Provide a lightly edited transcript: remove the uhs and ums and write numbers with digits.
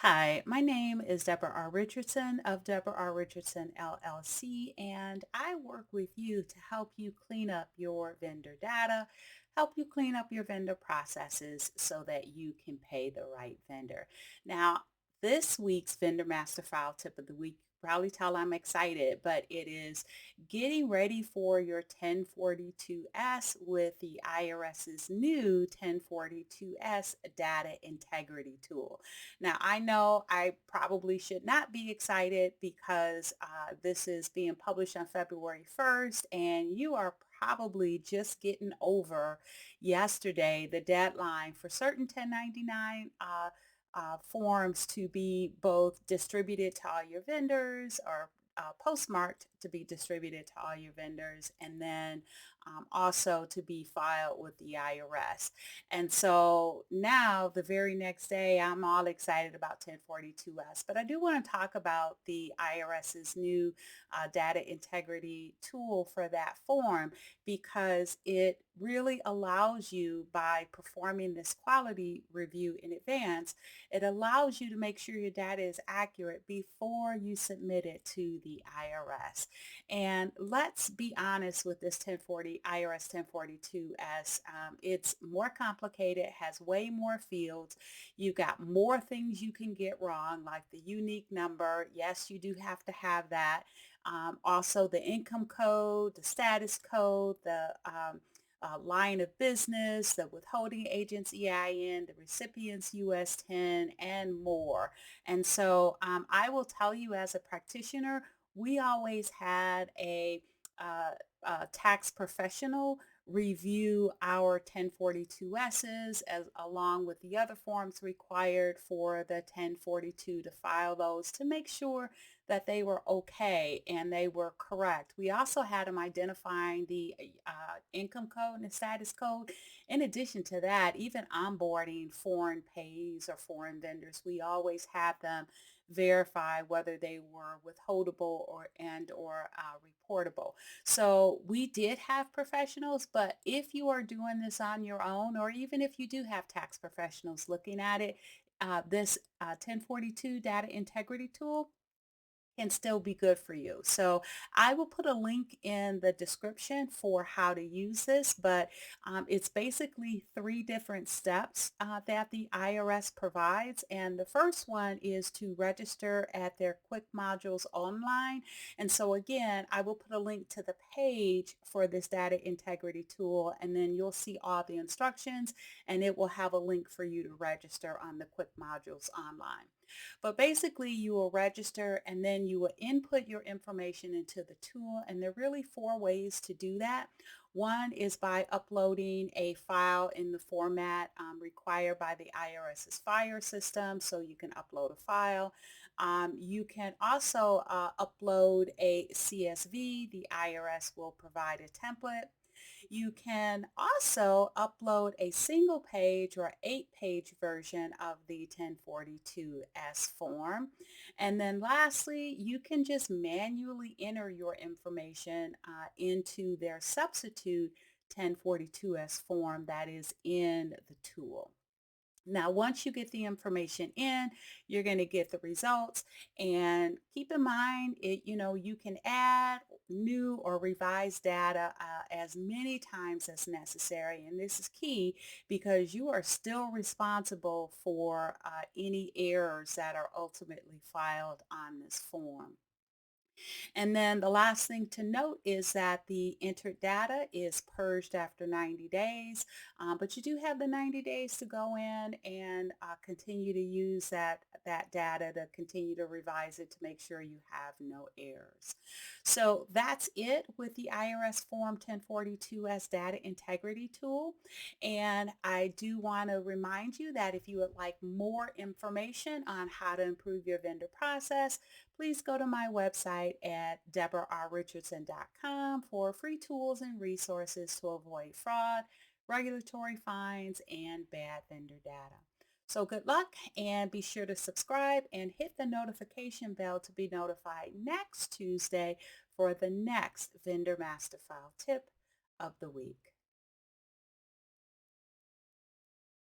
Hi, my name is Debra R. Richardson of Debra R. Richardson LLC, and I work with you to help you clean up your vendor data, help you clean up your vendor processes so that you can pay the right vendor. Now, this week's Vendor Master File Tip of the Week, probably tell I'm excited, but it is getting ready for your 1042S with the IRS's new 1042S data integrity tool. Now, I know I probably should not be excited because this is being published on February 1st, and you are probably just getting over yesterday the deadline for certain 1099 forms to be both distributed to all your vendors or postmarked to be distributed to all your vendors, and then also to be filed with the IRS. And so now the very next day, I'm all excited about 1042S. But I do want to talk about the IRS's new data integrity tool for that form because it really allows you, by performing this quality review in advance, it allows you to make sure your data is accurate before you submit it to the IRS. And let's be honest with this 1040 IRS 1042 as it's more complicated, has way more fields. You got more things you can get wrong, like the unique number. Yes, you do have to have that. Also the income code, the status code, the line of business, the withholding agent's EIN, the recipient's US 10, and more. And so I will tell you, as a practitioner, we always had a tax professional review our 1042Ss as along with the other forms required for the 1042 to file those to make sure that they were okay and they were correct. We also had them identifying the income code and the status code. In addition to that, even onboarding foreign pays or foreign vendors, we always had them verify whether they were withholdable or reportable. So we did have professionals, but if you are doing this on your own, or even if you do have tax professionals looking at it, this 1042 data integrity tool can still be good for you. So I will put a link in the description for how to use this, but it's basically three different steps that the IRS provides. And the first one is to register at their quick modules online. And so again, I will put a link to the page for this data integrity tool, and then you'll see all the instructions, and it will have a link for you to register on the quick modules online. But basically, you will register and then you will input your information into the tool. And there are really four ways to do that. One is by uploading a file in the format required by the IRS's fire system, so you can upload a file. You can also upload a CSV. The IRS will provide a template. You can also upload a single page or 8-page version of the 1042S form. And then lastly, you can just manually enter your information into their substitute 1042S form that is in the tool. Now, once you get the information in, you're going to get the results, and keep in mind you can add new or revised data as many times as necessary. And this is key because you are still responsible for any errors that are ultimately filed on this form. And then the last thing to note is that the entered data is purged after 90 days, but you do have the 90 days to go in and continue to use that data to continue to revise it to make sure you have no errors. So that's it with the IRS Form 1042S Data Integrity Tool. And I do want to remind you that if you would like more information on how to improve your vendor process, please go to my website at debrarrichardson.com for free tools and resources to avoid fraud, regulatory fines, and bad vendor data. So good luck, and be sure to subscribe and hit the notification bell to be notified next Tuesday for the next Vendor Master File tip of the week.